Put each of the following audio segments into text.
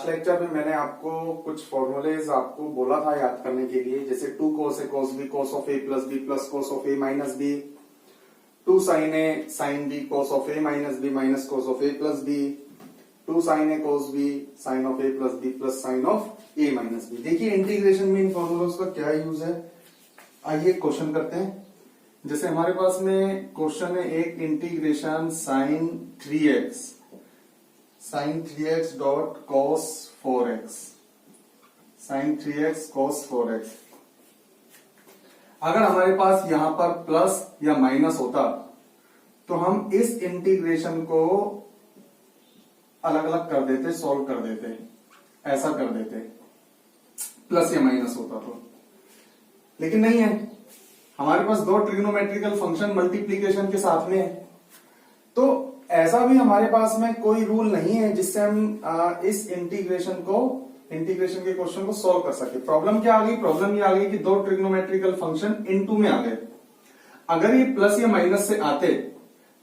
Lecture में मैंने आपको कुछ फॉर्मूलेज आपको बोला था याद करने के लिए, जैसे 2 cos a cos b cos of a plus b plus cos of a minus b, 2 sin a sin b cos of a minus b minus cos of a plus b, 2 sin a cos b sin of a plus b plus sin of a minus b। देखिए integration में इन फॉर्मूलोज का क्या use है। आइए question करते हैं। जैसे हमारे पास में क्वेश्चन है एक integration sin 3x dot cos 4x sin 3x cos 4x। अगर हमारे पास यहां पर प्लस या माइनस होता तो हम इस इंटीग्रेशन को अलग अलग कर देते, सॉल्व कर देते, ऐसा कर देते, प्लस या माइनस होता तो। लेकिन नहीं है, हमारे पास दो ट्रिग्नोमेट्रिकल फंक्शन मल्टीप्लीकेशन के साथ में है, तो ऐसा भी हमारे पास में कोई रूल नहीं है जिससे हम इस इंटीग्रेशन के क्वेश्चन को सॉल्व कर सके। प्रॉब्लम क्या आ गई? प्रॉब्लम ये आ गई कि दो ट्रिग्नोमेट्रिकल फंक्शन इनटू में आ गए। अगर ये प्लस या माइनस से आते,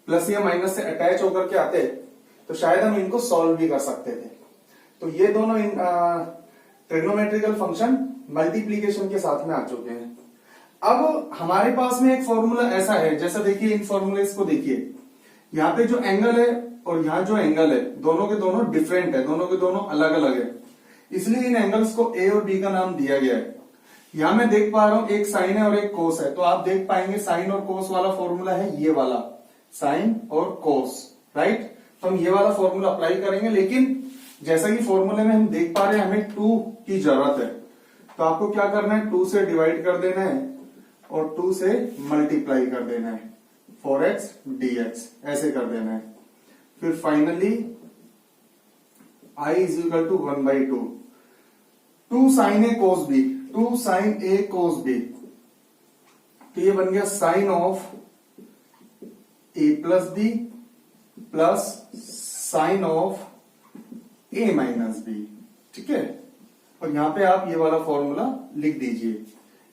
प्लस या माइनस से अटैच होकर के आते, तो शायद हम इनको सॉल्व भी कर सकते थे। तो ये दोनों ट्रिग्नोमेट्रिकल फंक्शन मल्टीप्लीकेशन के साथ में आ चुके हैं। अब हमारे पास में एक फॉर्मूला ऐसा है, जैसा देखिए इन फॉर्मूलेस को देखिए, यहाँ पे जो एंगल है और यहाँ जो एंगल है दोनों के दोनों डिफरेंट है, दोनों के दोनों अलग अलग है, इसलिए इन एंगल्स को ए और बी का नाम दिया गया है। यहां मैं देख पा रहा हूं एक साइन है और एक कोस है, तो आप देख पाएंगे साइन और कोस वाला फॉर्मूला है ये वाला, साइन और कोस, राइट। तो हम ये वाला फॉर्मूला अप्लाई करेंगे, लेकिन जैसा कि फॉर्मूले में हम देख पा रहे हैं हमें 2 की जरूरत है, तो आपको क्या करना है, 2 से डिवाइड कर देना है और 2 से मल्टीप्लाई कर देना है, 4x dx ऐसे कर देना है। फिर finally I is equal to 1/2, 2 sin a cos b, 2 sin a cos b, तो ये बन गया sine of a plus b plus sine of a minus b, ठीक है। और यहां पे आप ये वाला फॉर्मूला लिख दीजिए।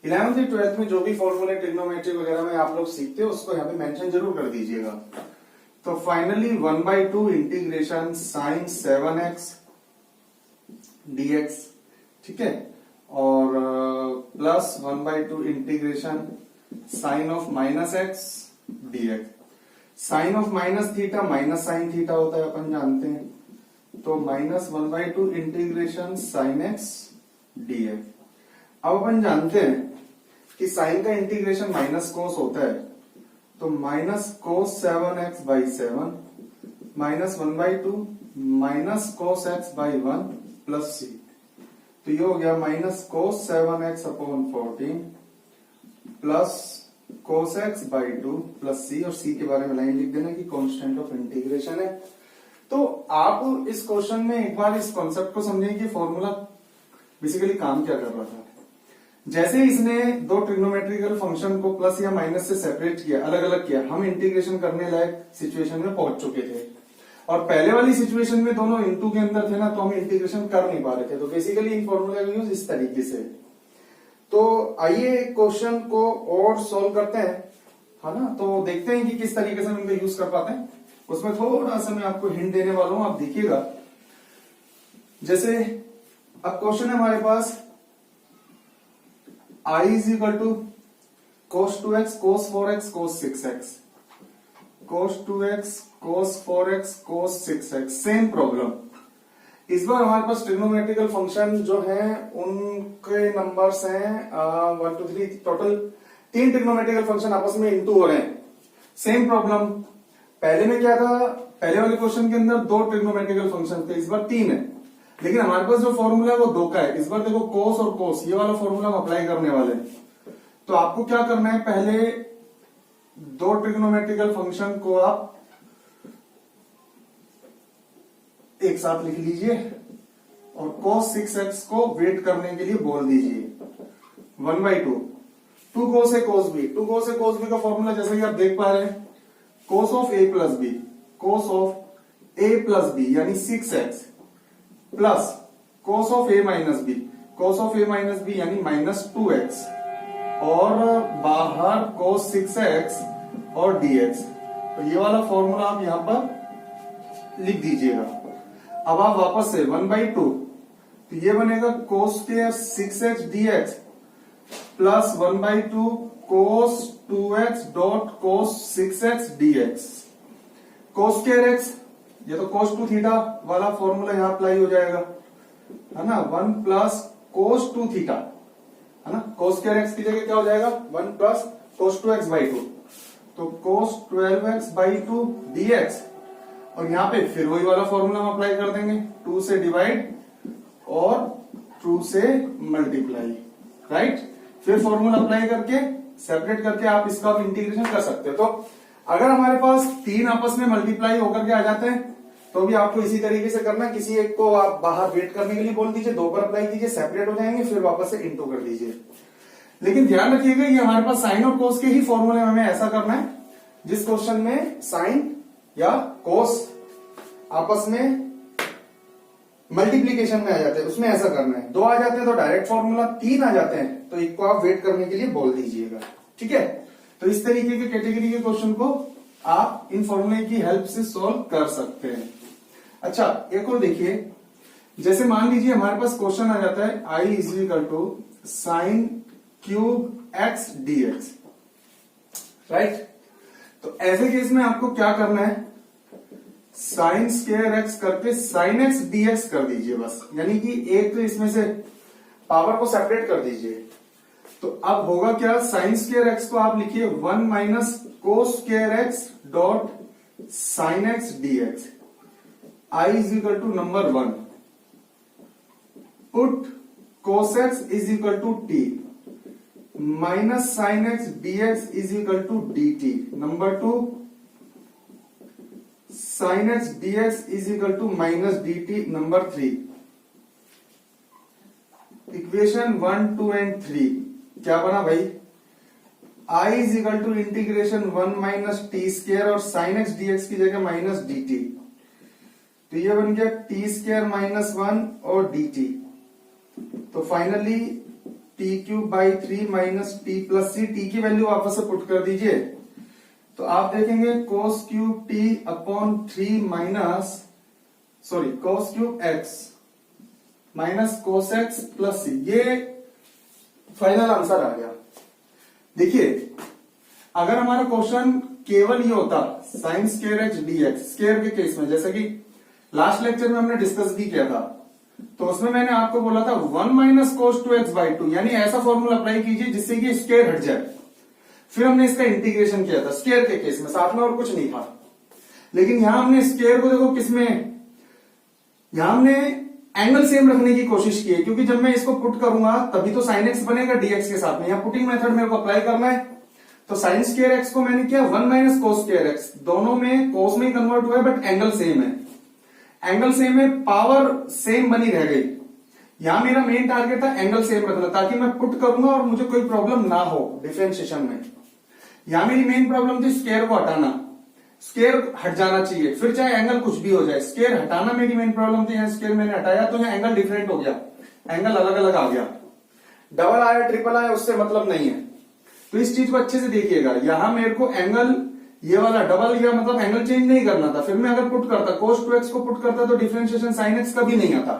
11th या 12th में जो भी फॉर्मूले ट्रिग्नोमेट्री वगैरह में आप लोग सीखते हो उसको यहाँ पे मेंशन जरूर कर दीजिएगा। तो finally 1/2 integration sine 7x dx, ठीक है, और plus 1/2 integration sine of minus x dx। Sine of minus theta minus sine theta होता है, अपन जानते हैं, तो minus 1/2 integration sine x dx। अब अपन जानते हैं कि साइन का इंटीग्रेशन माइनस कोस होता है, तो minus cos 7x/7 minus 1/2 minus cos x/1 plus c, तो ये हो गया minus cos 7x/14 plus cos x/2 plus c, और c के बारे में लाइन लिख देना कि कांस्टेंट ऑफ इंटीग्रेशन है। तो आप इस क्वेश्चन में एक बार इस कॉन्सेप्ट को समझें कि फॉर्मूला बेसिकली काम क्या कर रहा था। जैसे इसने दो ट्रिग्नोमेट्रिकल फंक्शन को प्लस या माइनस से सेपरेट किया, अलग अलग किया, हम इंटीग्रेशन करने लायक सिचुएशन में पहुंच चुके थे। और पहले वाली सिचुएशन में दोनों इनटू के अंदर थे ना, तो हम इंटीग्रेशन कर नहीं पा रहे थे। तो बेसिकली इन फॉर्मूले का यूज इस तरीके से। तो आइए क्वेश्चन को और सोल्व करते हैं, है ना। तो देखते हैं कि किस तरीके से हम इनका यूज कर पाते हैं। उसमें थोड़ा सा मैं आपको हिंट देने वाला हूं, आप देखिएगा। जैसे अब क्वेश्चन है हमारे पास I is equal to cos 2x cos 4x cos 6x, cos 2x cos 4x cos 6x। Same problem, इस बार हमारे पास ट्रिग्नोमेट्रिकल फंक्शन जो है उनके नंबर्स हैं 1 2 3, टोटल 3 ट्रिग्नोमेट्रिकल फंक्शन आपस में इनटू हो रहे हैं। सेम प्रॉब्लम, पहले में क्या था, पहले वाले क्वेश्चन के अंदर 2 ट्रिग्नोमेट्रिकल फंक्शन थे, इस बार 3 है, लेकिन हमारे पास जो फॉर्मूला है वो 2 का है। इस बार देखो कोस और कोस, ये वाला फॉर्मूला हम अप्लाई करने वाले हैं। तो आपको क्या करना है, पहले 2 ट्रिग्नोमेट्रिकल फंक्शन को आप एक साथ लिख लीजिए और cos 6x को वेट करने के लिए बोल दीजिए 1/2, 2 cos a cos b, 2 cos a cos b का फॉर्मूला जैसा कि आप देख पा रहे हैं, cos of a plus b, cos of a plus b यानी 6x plus cos of a minus b, cos of a minus b यानी माइनस 2x, और बाहर cos 6x और dx। तो ये वाला फॉर्मूला आप यहां पर लिख दीजिएगा। अब आप वापस से 1/2 तो ये बनेगा cos square 6x dx plus 1/2 कोस 2x डॉट कोस 6x dx। कोस स्क्वायर x, ये तो कोस 2 थीटा वाला फॉर्मूला यहां अप्लाई हो जाएगा, है ना। 1 प्लस कोस 2 थीटा, है ना। कोस स्क्वायर x की जगह क्या हो जाएगा, 1 प्लस कोस 2x/2, तो कोस 12x/2 dx। और यहां पे फिर वही वाला फॉर्मूला हम अप्लाई कर देंगे, 2 से डिवाइड और 2 से मल्टीप्लाई, राइट। फिर फॉर्मूला अप्लाई करके सेपरेट करके आप इसका इंटीग्रेशन कर सकते हो। तो अगर हमारे पास तीन आपस में मल्टीप्लाई होकर के आ जाते हैं तो भी आपको इसी तरीके से करना, किसी एक को आप बाहर वेट करने के लिए बोल दीजिए, 2 पर अप्लाई कीजिए, सेपरेट हो जाएंगे, फिर वापस से इंटू कर दीजिए। लेकिन ध्यान रखिएगा ये हमारे पास साइन और कोस के ही फॉर्मूले में हमें ऐसा करना है, जिस क्वेश्चन में साइन या कोस आपस में मल्टीप्लीकेशन में आ जाते हैं उसमें ऐसा करना है। 2 आ जाते हैं तो डायरेक्ट फॉर्मूला, 3 आ जाते हैं तो एक को आप वेट करने के लिए बोल दीजिएगा, ठीक है। तो इस तरीके के कैटेगरी के क्वेश्चन को आप इन फॉर्मूले की हेल्प से सॉल्व कर सकते हैं। अच्छा, एक और देखिए, जैसे मान लीजिए हमारे पास क्वेश्चन आ जाता है I is equal to sine cube x dx, right. तो ऐसे केस में आपको क्या करना है, साइन स्क्वायर x करके साइन x dx कर दीजिए बस, यानी कि एक तो इसमें से पावर को सेपरेट कर दीजिए। तो अब होगा क्या, साइन स्क्वायर x को आप लिखिए 1 minus cos square x dot sine x dx। I is equal to number 1, put cos x is equal to t minus sine x dx is equal to dt। Number 2, sine x dx is equal to minus dt। Number 3, equation 1, 2 and 3 क्या बना भाई, I is equal to integration 1 minus t square और sine x dx की जगह minus dt। तो ये बन गया टी स्क्वायर माइनस 1 और dt। तो finally T cube by 3 minus T plus C, T की वैल्यू वापस से पुट कर दीजिए तो आप देखेंगे cos cube T upon 3 minus cos cube X minus cos X plus C, ये फाइनल आंसर आ गया। देखिए अगर हमारा क्वेश्चन केवल ये होता sign square x dx square के केस में, जैसे कि लास्ट लेक्चर में हमने डिस्कस भी किया था, तो उसमें मैंने आपको बोला था 1 माइनस कोस 2x/2, यानी ऐसा फॉर्मूला अप्लाई कीजिए जिससे कि स्क्वायर हट जाए। फिर हमने इसका इंटीग्रेशन किया था स्क्वायर के केस में, साथ में और कुछ नहीं था। लेकिन यहां हमने स्क्वायर को देखो किसमें, यहां हमने एंगल सेम रखने की कोशिश की है, क्योंकि जब मैं इसको पुट करूंगा तभी तो साइन एक्स बनेगा dx के साथ में। यहां पुटिंग मेथड मेरे को अप्लाई करना है, तो साइन स्क्वायर एक्स को मैंने किया 1 माइनस कोस स्क्वायर एक्स, दोनों में कोस में कन्वर्ट हुआ है बट एंगल सेम है, एंगल सेम है, पावर सेम बनी रह गई। यहां मेरा मेन टारगेट था एंगल सेम रखना, ताकि मैं पुट करूंगा और मुझे कोई प्रॉब्लम ना हो डिफरेंशिएशन में। यहां मेरी मेन प्रॉब्लम थी स्क्वायर को हटाना, स्क्वायर हट जाना चाहिए, फिर चाहे एंगल कुछ भी हो जाए, स्क्वायर हटाना मेरी मेन प्रॉब्लम थी। स्क्वायर मैंने हटाया तो यहाँ एंगल डिफरेंट हो गया, एंगल अलग अलग आ गया, डबल आया ट्रिपल आया उससे मतलब नहीं है। तो इस चीज को अच्छे से देखिएगा, यहां मेरे को एंगल ये वाला डबल या मतलब एंगल चेंज नहीं करना था। फिर मैं अगर पुट करता कोस 2x को पुट करता तो डिफरेंशिएशन साइन x कभी नहीं आता।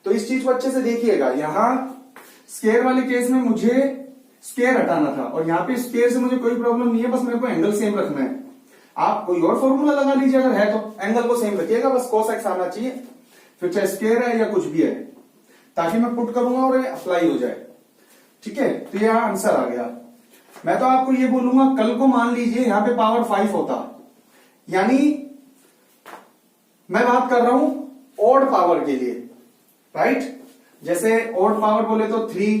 तो इस चीज को अच्छे से देखिएगा, यहां स्क्वायर वाले केस में मुझे स्क्वायर हटाना था और यहाँ पे स्क्वायर से मुझे कोई प्रॉब्लम नहीं है, बस मेरे को एंगल सेम रखना है। आप कोई और फॉर्मूला लगा लीजिए अगर है तो, एंगल को सेम रखिएगा, बस cos x आना चाहिए, फिर चाहे स्क्वायर है या कुछ भी है, ताकि मैं पुट करूंगा और अप्लाई हो जाए। ठीक है, तो यहां आंसर आ गया। मैं तो आपको ये बोलूंगा, कल को मान लीजिए यहां पे पावर 5 होता, यानी मैं बात कर रहा हूं ऑड पावर के लिए, राइट। जैसे ऑड पावर बोले तो 3,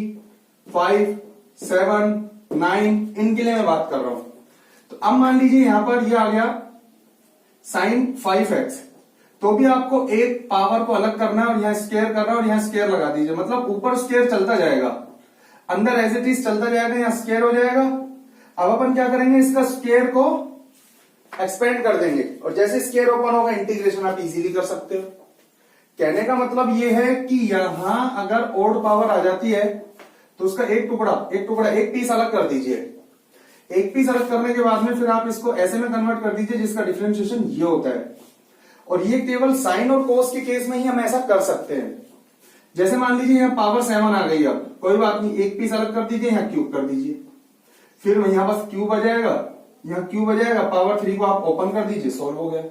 5, 7, 9 इनके लिए मैं बात कर रहा हूं। तो अब मान लीजिए यहां पर ये आ गया साइन 5x, तो भी आपको एक पावर को अलग करना है और यहां स्क्वायर करना है और यहां स्क्वायर लगा दीजिए, मतलब ऊपर स्क्वायर चलता जाएगा, अंदर एज इट इज चलता जाएगा, यहां स्क्वायर हो जाएगा। अब अपन क्या करेंगे, इसका स्क्वायर को एक्सपेंड कर देंगे और जैसे स्क्वायर ओपन होगा इंटीग्रेशन आप इजीली कर सकते हो। कहने का मतलब ये है कि यहां अगर ऑड पावर आ जाती है तो उसका एक पीस अलग कर दीजिए। एक पीस अलग करने के बाद में फिर आप इसको ऐसे में कन्वर्ट कर दीजिए जिसका डिफरेंशिएशन ये होता है। और ये केवल साइन और कोस के केस में ही हम ऐसा कर सकते हैं। जैसे मान लीजिए यहाँ पावर 7 आ गई, अब कोई बात नहीं, एक पीस अलग कर दीजिए, यहाँ क्यूब कर दीजिए, फिर यहाँ बस क्यूब आ जाएगा, यहाँ क्यूब आ जाएगा, पावर 3 को आप ओपन कर दीजिए, सोल्व हो गया,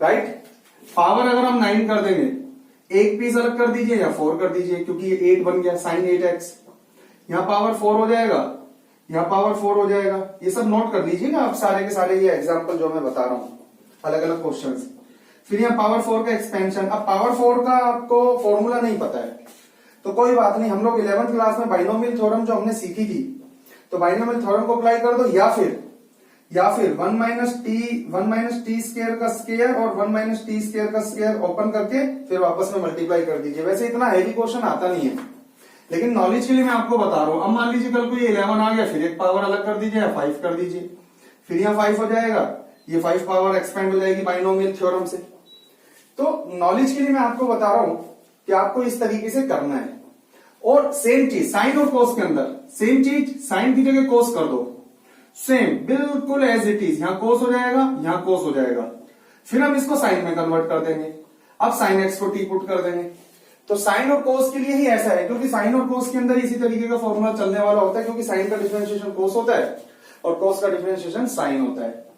राइट। पावर अगर हम 9 कर देंगे, एक पीस अलग कर दीजिए या 4 कर दीजिए, क्योंकि ये 8 बन गया, साइन 8x, यहाँ पावर 4 हो जाएगा, यहाँ पावर 4 हो जाएगा। ये सब नोट कर लीजिएगा आप सारे के सारे, ये एग्जांपल जो मैं बता रहा हूं, अलग अलग क्वेश्चंस। फिर यहाँ पावर 4 का एक्सपेंशन, अब पावर 4 का आपको फॉर्मूला नहीं पता है तो कोई बात नहीं, हम लोग 11th क्लास में बाइनोमियल थ्योरम जो हमने सीखी थी, तो बाइनोमियल थ्योरम को अप्लाई कर दो, या फिर 1 माइनस टी स्क्वायर का स्क्वायर और 1 माइनस टी स्क्वायर का स्क्वायर ओपन करके फिर वापस में मल्टीप्लाई कर दीजिए। वैसे इतना हैवी क्वेश्चन आता नहीं है, लेकिन नॉलेज के लिए मैं आपको बता रहा हूं। अब मान लीजिए कल को ये 11 आ गया, फिर एक पावर अलग कर दीजिए या 5 कर दीजिए, फिर यहाँ 5 हो जाएगा, ये 5 पावर एक्सपेंड हो जाएगी बाइनोमियल थ्योरम से। तो नॉलेज के लिए मैं आपको बता रहा हूं कि आपको इस तरीके से करना है। और सेम चीज साइन और कोस के अंदर, सेम चीज साइन की जगह कोस कर दो, सेम बिल्कुल एज इट इज, यहां कोस हो जाएगा, यहां कोस हो जाएगा, फिर हम इसको साइन में कन्वर्ट कर देंगे। अब साइन एक्स को टी पुट कर देंगे। तो साइन और कोस के लिए ही ऐसा है, क्योंकि साइन और कोस के अंदर इसी तरीके का फॉर्मूला चलने वाला होता है, क्योंकि साइन का डिफरेंशिएशन कोस होता है और कोस का डिफरेंशिएशन साइन होता है।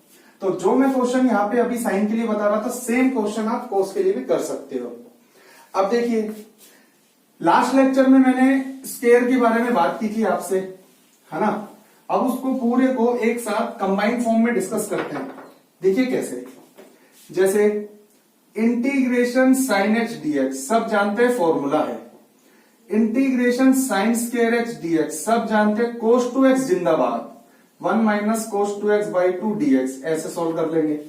तो जो मैं क्वेश्चन यहाँ पे अभी साइन के लिए बता रहा था, सेम क्वेश्चन आप कोस के लिए भी कर सकते हो। अब देखिए, लास्ट लेक्चर में मैंने स्क्वायर के बारे में बात की थी आपसे, है ना। अब उसको पूरे को एक साथ कंबाइंड फॉर्म में डिस्कस करते हैं। देखिए कैसे, जैसे इंटीग्रेशन साइन एक्स डीएक्स सब जानते हैं फॉर्मूला है, integration sine square x dx सब जानते हैं, कोस टू एक्स जिंदाबाद, 1 minus cos two x by 2 dx, ऐसे सोल्व कर लेंगे।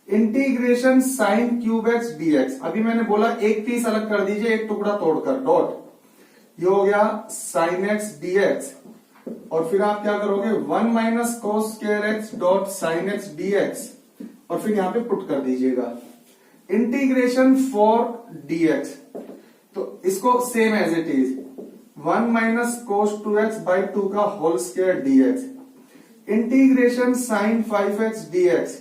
Integration sine cube x dx, अभी मैंने बोला एक पीस अलग कर दीजिए, एक टुकड़ा तोड़कर, डॉट, ये हो गया साइन एक्स डीएक्स, और फिर आप क्या करोगे, 1 minus cos square x dot sine x dx, और फिर यहां पे पुट कर दीजिएगा इंटीग्रेशन फॉर डीएक्स, तो इसको same as it is 1 minus cos 2x by 2 का whole square DX, integration sine 5x DX,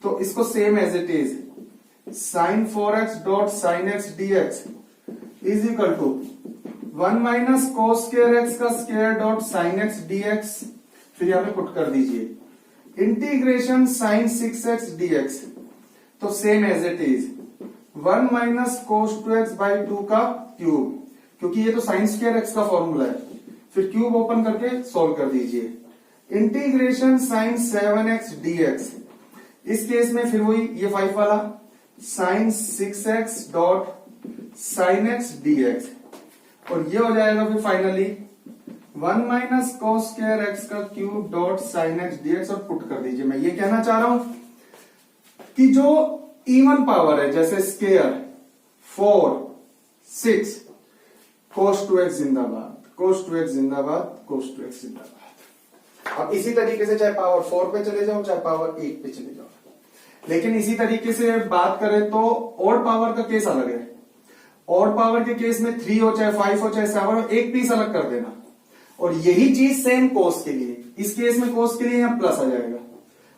तो इसको same as it is sine 4x dot sine x DX is equal to 1 minus cos square X का square dot sine x DX, फिर यहां पे put कर दीजिए integration sine 6x DX, तो same as it is 1 minus cos 2x by 2 का cube, क्योंकि ये तो साइन स्क्वायर एक्स का फॉर्मूला है, फिर क्यूब ओपन करके सोल्व कर दीजिए। इंटीग्रेशन साइन 7x डीएक्स, इस केस में फिर वही ये 5 वाला sine 6x dot sine x dx, और ये हो जाएगा फिर finally 1 minus cos square X का cube dot sine x dx, और पुट कर दीजिए। मैं ये कहना चाह रहा हूं कि जो इवन पावर है, जैसे स्क्वायर 4 6, कोस 2x जिंदाबाद, कोस 2x जिंदाबाद, कोस 2x जिंदाबाद। अब इसी तरीके से चाहे पावर 4 पे चले जाओ, चाहे पावर 1 पे चले जाओ, लेकिन इसी तरीके से बात करें तो ऑड पावर का केस अलग है। ऑड पावर के केस में 3 हो चाहे 5 हो चाहे 7 हो, एक पीस अलग कर देना, और यही चीज सेम कोस के लिए, इस केस में कोस के लिए यहां प्लस आ जाएगा,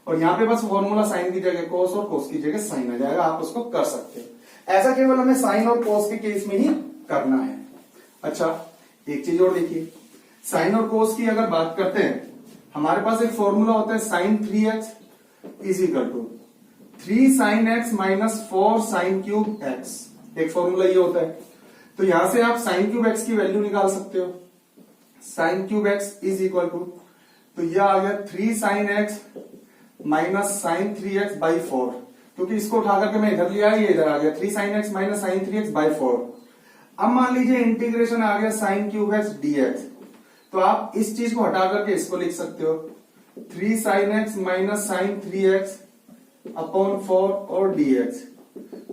और यहां पे बस फॉर्मूला साइन की जगह कोस और कोस की जगह साइन आ जाएगा, आप उसको कर सकते हो। ऐसा केवल हमें साइन और कोस के केस में ही करना है। अच्छा, एक चीज और देखिए, साइन और कोस की अगर बात करते हैं, हमारे पास एक फॉर्मूला होता है sine 3x is equal to 3 sine x minus 4 sine cube x, एक फॉर्मूला ये होता है। तो यहां से आप साइन क्यूब एक्स की वैल्यू निकाल सकते हो, sine cube x is equal to, तो यह आ गया 3 sine x minus sine 3x by 4, क्योंकि इसको उठा करके मैं इधर लिया, ये इधर आ गया 3 sine x minus sine 3x by 4। अब मान लीजिए इंटीग्रेशन आ गया साइन क्यूब एक्स डीएक्स, तो आप इस चीज को हटा करके इसको लिख सकते हो 3 sine x minus sine 3x upon 4 और dx,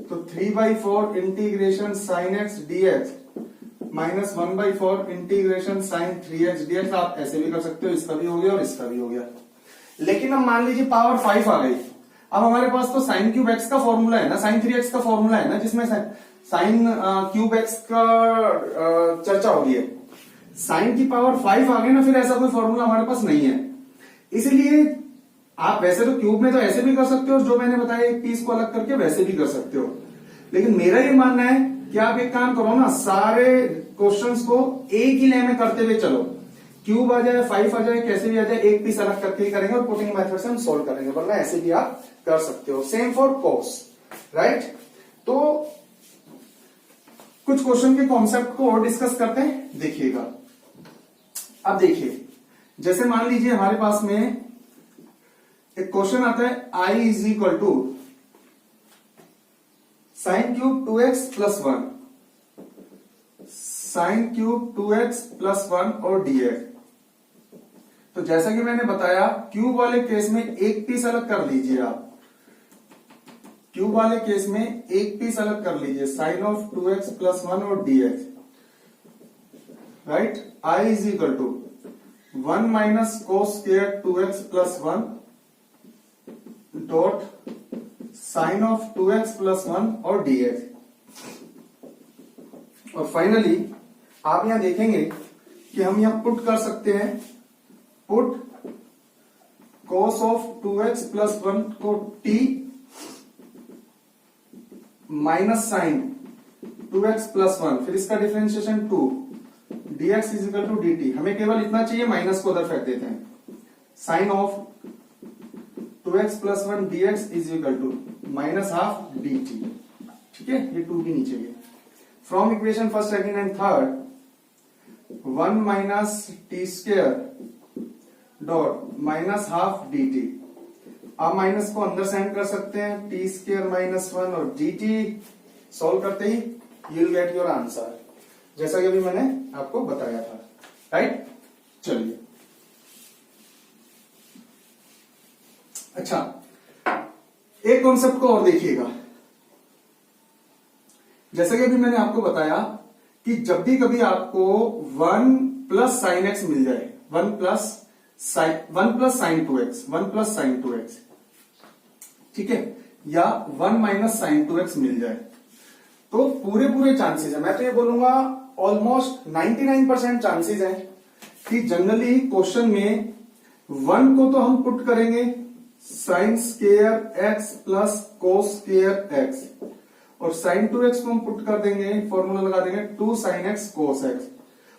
तो 3/4 integration sine x dx minus 1/4 integration sine 3x dx। आप ऐसे भी कर सकते हो, इसका भी हो गया और इसका भी हो गया। लेकिन अब मान लीजिए पावर 5 आ गई, अब हमारे पास तो साइन क्यूब एक्स का फॉर्मूला है ना, साइन 3x का फॉर्मूला है ना, जिसमें साइन क्यूब एक्स का चर्चा हो रही है। साइन की पावर 5 आ गई ना, फिर ऐसा कोई फॉर्मूला हमारे पास नहीं है। इसलिए आप वैसे तो क्यूब में तो ऐसे भी कर सकते हो, जो मैंने बताया एक पीस को अलग करके वैसे भी कर सकते हो, लेकिन मेरा ये मानना है कि आप एक काम करो ना, सारे क्वेश्चंस को एक ही ले में करते हुए चलो, क्यूब आ जाए 5 आ जाए कैसे भी आ जाए, एक पीस अलग करके ही करेंगे और पुटिंग मेथड से हम सोल्व करेंगे, वरना ऐसे भी आप कर सकते हो। Same for cos, right. तो कुछ क्वेश्चन के कॉन्सेप्ट को और डिस्कस करते हैं, देखिएगा। अब देखिए, जैसे मान लीजिए हमारे पास में एक क्वेश्चन आता है, I is equal to sine cube 2x plus 1, sine cube 2x plus 1 और dx। तो जैसा कि मैंने बताया, क्यूब वाले केस में एक पीस अलग कर लीजिए आप, क्यूब वाले केस में एक पीस अलग कर लीजिए, साइन ऑफ 2x प्लस 1 और dx, right. I is equal to 1 minus cos square 2x plus 1 dot sine of 2x plus 1 और dx। और फाइनली आप यहां देखेंगे कि हम यहां पुट कर सकते हैं, put cos of 2x plus 1 को t minus sign 2x plus 1, फिर इसका differentiation 2 dx is equal to dt। हमें केवल इतना चाहिए, माइनस को उधर फेंक देते हैं, sine of 2x plus 1 dx is equal to minus half dt। ठीक है, ये 2 भी नीचे गया। From equation first, second and third 1 minus t square dot minus half dt। आप माइनस को अंदर साइन कर सकते हैं, टी स्क्वायर माइनस 1 और dt। सॉल्व करते ही you will get your answer, जैसा कि अभी मैंने आपको बताया था, राइट। चलिए, अच्छा, एक कॉन्सेप्ट को और देखिएगा। जैसा कि अभी मैंने आपको बताया कि जब भी कभी आपको 1 प्लस साइन एक्स मिल जाए, 1 plus sign 2x, 1 plus sign 2x, ठीक है, या 1 माइनस साइन 2x मिल जाए, तो पूरे चांसेस है, मैं तो ये बोलूंगा ऑलमोस्ट 99% चांसेस है कि जनरली क्वेश्चन में 1 को तो हम पुट करेंगे साइन स्क्वायर एक्स प्लस कोस स्क्वायर एक्स, और साइन 2x को हम पुट कर देंगे, फॉर्मूला लगा देंगे 2 साइन एक्स कोस एक्स,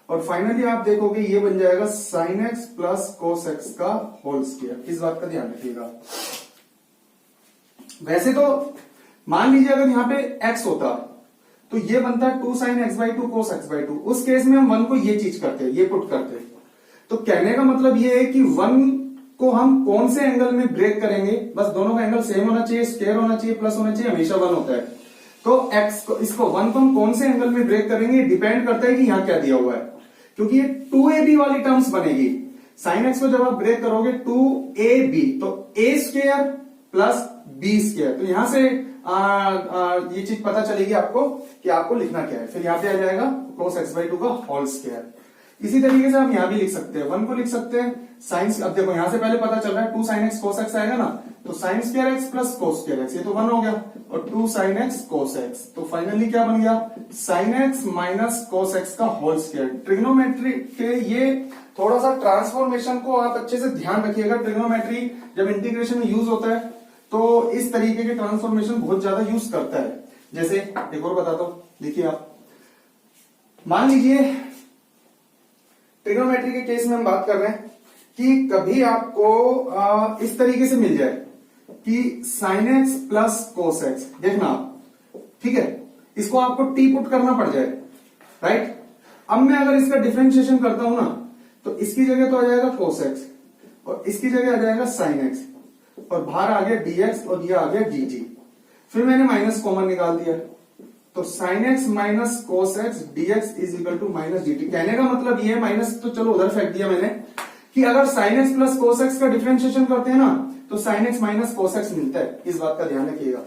और फाइनली आप देखोगे ये बन जाएगा sine x plus cos x का होल स्क्वायर। इस बात का ध्यान रखिएगा। वैसे तो मान लीजिए अगर यहां पे x होता तो ये बनता है 2 sine x by 2 cos x by 2, उस केस में हम 1 को ये चीज करते, ये पुट करते। तो कहने का मतलब ये है कि 1 को हम कौन से एंगल में ब्रेक करेंगे, बस दोनों का एंगल सेम होना चाहिए, स्क्वायर होना चाहिए, प्लस होना चाहिए, हमेशा 1 होता है। तो x को, इसको 1 को हम कौन से एंगल में ब्रेक करेंगे, डिपेंड करता है कि यहां क्या दिया हुआ है, क्योंकि ये 2ab वाली टर्म्स बनेगी। साइन एक्स को जब आप ब्रेक करोगे 2ab, तो a square plus b square, तो यहां से ये चीज पता चलेगी आपको कि आपको लिखना क्या है। फिर यहां पे आ जाएगा cos x बाई 2 का होल स्क्वायर। इसी तरीके से हम यहां भी लिख सकते हैं, 1 को लिख सकते हैं साइन, अब देखो यहां से पहले पता चल रहा है 2 साइन एक्स कोस एक्स आएगा ना, तो साइन स्क्वायर एक्स प्लस कोस स्क्वायर एक्स, ये तो 1 हो गया, और 2 साइन एक्स कोस एक्स, तो फाइनली क्या बन गया, sine x minus cos x का होल स्क्वायर। ट्रिग्नोमेट्री के ये थोड़ा सा ट्रांसफॉर्मेशन को आप अच्छे से ध्यान रखिएगा। ट्रिग्नोमेट्री जब इंटीग्रेशन में यूज होता है तो इस तरीके के ट्रांसफॉर्मेशन बहुत ज्यादा यूज करता है। जैसे एक और बताता हूं, देखिए आप मान लीजिए ट्रिग्नोमेट्री के केस में हम बात कर रहे हैं कि कभी आपको इस तरीके से मिल जाए कि sine x plus cos x, देखना आप, ठीक है, इसको आपको टी पुट करना पड़ जाए, राइट। अब मैं अगर इसका डिफरेंशिएशन करता हूं ना, तो इसकी जगह तो आ जाएगा कोस एक्स और इसकी जगह आ जाएगा साइन एक्स, और बाहर आ गया dx और ये आ गया dt। फिर मैंने माइनस कॉमन निकाल दिया, तो sine x minus cos x dx is equal to minus dt। कहने का मतलब ये है, माइनस तो चलो उधर फेंक दिया मैंने, कि अगर sine x plus cos x का डिफरेंशिएशन करते हैं ना, तो sine x minus cos x मिलता है। इस बात का ध्यान रखिएगा,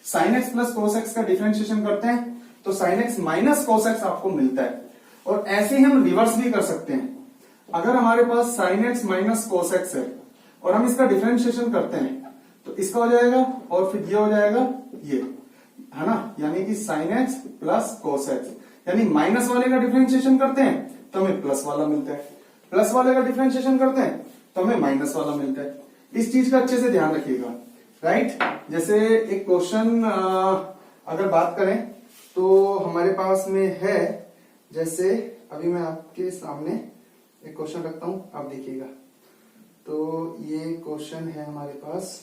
sine x plus cos x का डिफरेंशिएशन करते हैं तो sine x minus cos x आपको मिलता है। और ऐसे ही हम रिवर्स भी कर सकते हैं, अगर हमारे पास sine x minus cos X है और हम इसका डिफरेंशिएशन करते हैं तो इसका हो जाएगा और फिर ये हो जाएगा, ये है ना, यानी कि sine x plus cos x, यानी माइनस वाले का डिफरेंशिएशन करते हैं तो हमें प्लस वाला मिलता है, प्लस वाले का डिफरेंशिएशन करते हैं तो हमें माइनस वाला मिलता है। इस चीज का अच्छे से ध्यान रखिएगा, राइट। जैसे एक क्वेश्चन अगर बात करें तो हमारे पास में है, जैसे अभी मैं आपके सामने एक क्वेश्चन रखता हूं, आप देखिएगा। तो ये क्वेश्चन है हमारे पास,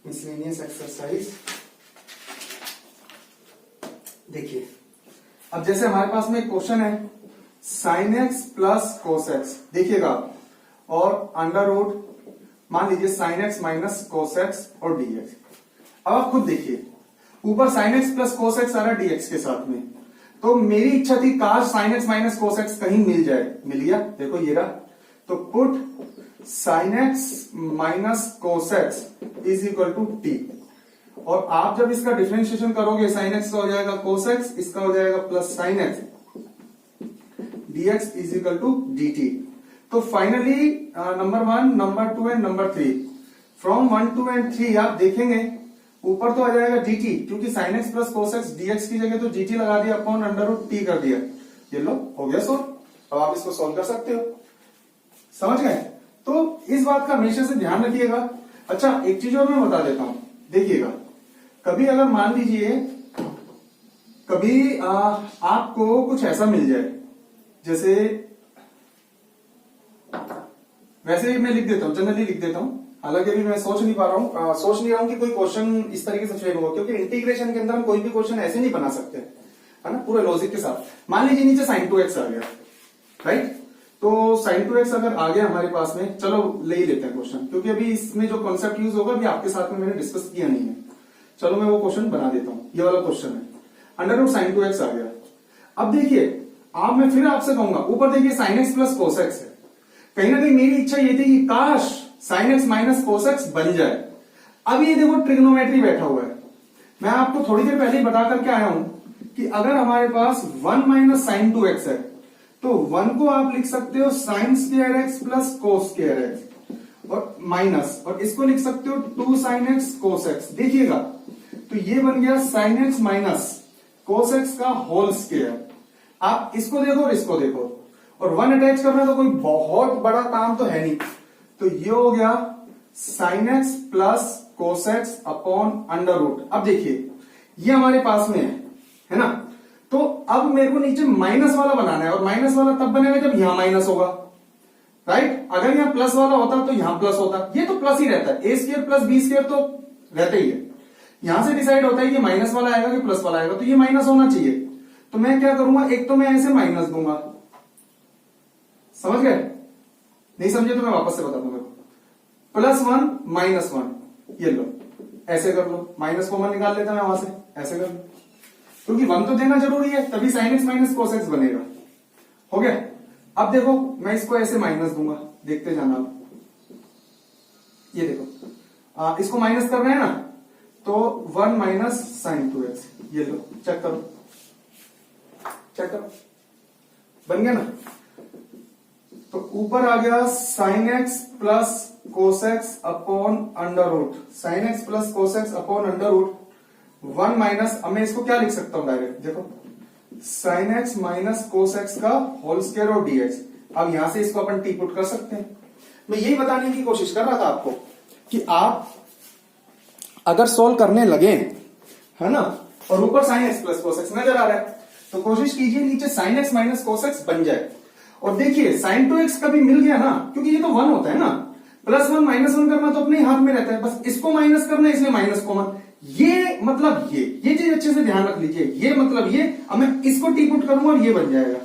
मिसलेनियस एक्सरसाइज। देखिए, अब जैसे हमारे पास में एक क्वेश्चन है sine x plus cos X, देखिएगा, और अंडर रूट मान लीजिए sine x minus cos X और डीएक्स। अब आप खुद देखिए, ऊपर sine x plus cos X आ रहा है डीएक्स के साथ में, तो मेरी इच्छा थी काश sine x minus cos x कहीं मिल जाए, मिल गया, देखो ये रहा। तो put sine x minus cos x is equal to t, और आप जब इसका डिफरेंशिएशन करोगे साइन एक्स का हो जाएगा कोस एक्स, इसका हो जाएगा plus sine x dx is equal to dt। तो finally number 1, number 2 and number 3, from 1, 2 and 3 आप देखेंगे ऊपर तो आ जाएगा dt, क्योंकि sin x plus cos x dx की जगह तो dt लगा दिया, अपॉन अंडर रूट t कर दिया, ये लो हो गया सॉल्व। अब आप इसको सॉल्व कर सकते हो, समझ गए। तो इस बात का हमेशा से ध्यान रखिएगा। अच्छा, एक चीज और मैं बता देता हूं, देखिएगा, कभी अगर मान लीजिए कभी आपको कुछ ऐसा मिल जाए, जैसे वैसे मैं लिख देता हूं, जनरली लिख देता हूं, हालांकि अभी मैं सोच नहीं रहा हूं कि कोई क्वेश्चन इस तरीके से फ्रेम होगा, क्योंकि इंटीग्रेशन के अंदर हम कोई भी क्वेश्चन ऐसे नहीं बना सकते, है ना, पूरे लॉजिक के साथ। मान लीजिए नीचे sin 2x आ गया, राइट, तो sin 2x अगर आ गया हमारे पास में, चलो ले ही लेते हैं क्वेश्चन, क्योंकि अभी इसमें जो कॉन्सेप्ट यूज होगा अभी आपके साथ में मैंने डिस्कस किया नहीं है। चलो मैं वो क्वेश्चन बना देता हूं, ये वाला क्वेश्चन है, अंडर रूट sin 2x आ गया। अब देखिए, आप मैं फिर आपसे कहूंगा, ऊपर देखिए sin x plus cos x है, कहीं ना कहीं मेरी इच्छा ये थी कि काश sin x minus cos x बन जाए। अब ये देखो ट्रिग्नोमेट्री बैठा हुआ है, मैं आपको थोड़ी देर पहले ही बता करके आया हूं कि अगर हमारे पास 1 माइनस साइन 2x है, तो 1 को आप लिख सकते हो साइन स्क्वायर एक्स प्लस कोस स्क्वायर एक्स, और माइनस, और इसको लिख सकते हो 2 साइन एक्स कोस एक्स। देखिएगा, तो ये बन गया sine x minus cos x का होल स्क्वायर। आप इसको देखो और इसको देखो, और 1 अटैच करना तो कोई बहुत बड़ा काम तो है नहीं, तो ये हो गया sine x plus cos x upon under root. अब देखिए, ये हमारे पास में है ना, तो अब मेरे को नीचे माइनस वाला बनाना है, और माइनस वाला तब बनेगा जब यहां माइनस होगा, राइट। अगर यहां प्लस वाला होता तो यहां प्लस होता, ये तो प्लस ही रहता है, ए स्क्वायर प्लस बी स्क्वायर तो रहता ही है। यहां से डिसाइड होता है कि माइनस वाला आएगा कि प्लस वाला आएगा, तो ये माइनस होना चाहिए। तो मैं क्या करूंगा, एक तो मैं ऐसे माइनस दूंगा, समझ गए, नहीं समझे तो मैं वापस से बता दूंगा, +1 -1, ये लो, ऐसे कर लो, माइनस कॉमन निकाल लेता मैं वहां से, ऐसे कर लो, क्योंकि 1 तो देना जरूरी है, तभी sine x minus cos x बनेगा। हो गया। अब देखो, मैं इसको ऐसे माइनस दूंगा, देखते जाना आप, ये देखो, इसको माइनस कर रहे हैं ना, तो 1 माइनस साइन 2x, ये लो, चेक करो, चेक करो, बन गया ना। तो ऊपर आ गया sine x plus cos x upon under root, sine x plus cos x upon under root 1 minus, अब मैं इसको क्या लिख सकता हूं डायरेक्ट, देखो sine x minus cos x का होल स्क्वायर और डीएक्स। अब यहां से इसको अपन टी पुट कर सकते हैं। मैं यही बताने की कोशिश कर रहा था आपको कि आप अगर सोल्व करने लगे, है ना, और ऊपर sine x plus cos x नजर आ रहा है, तो कोशिश कीजिए नीचे sine x minus cos x बन जाए। और देखिए साइन 2x कभी मिल गया ना, क्योंकि ये तो 1 होता है ना, +1 -1 करना तो अपने ही हाथ में रहता है, बस इसको माइनस करना है, इसलिए माइनस कॉमन। ये मतलब ये चीज अच्छे से ध्यान रख लीजिए, ये मतलब ये, अब मैं इसको टी पुट करूंगा और ये बन जाएगा।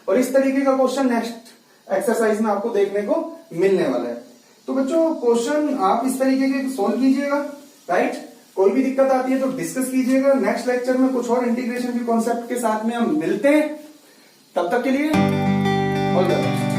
और इस तरीके का क्वेश्चन नेक्स्ट एक्सरसाइज में आपको देखने को मिलने वाला है। तो बच्चों, क्वेश्चन आप इस तरीके के सोल्व कीजिएगा, राइट। कोई भी दिक्कत आती है तो डिस्कस कीजिएगा। नेक्स्ट लेक्चर में कुछ और इंटीग्रेशन के कॉन्सेप्ट के साथ में हम मिलते हैं, तब तक के लिए ऑल द बेस्ट।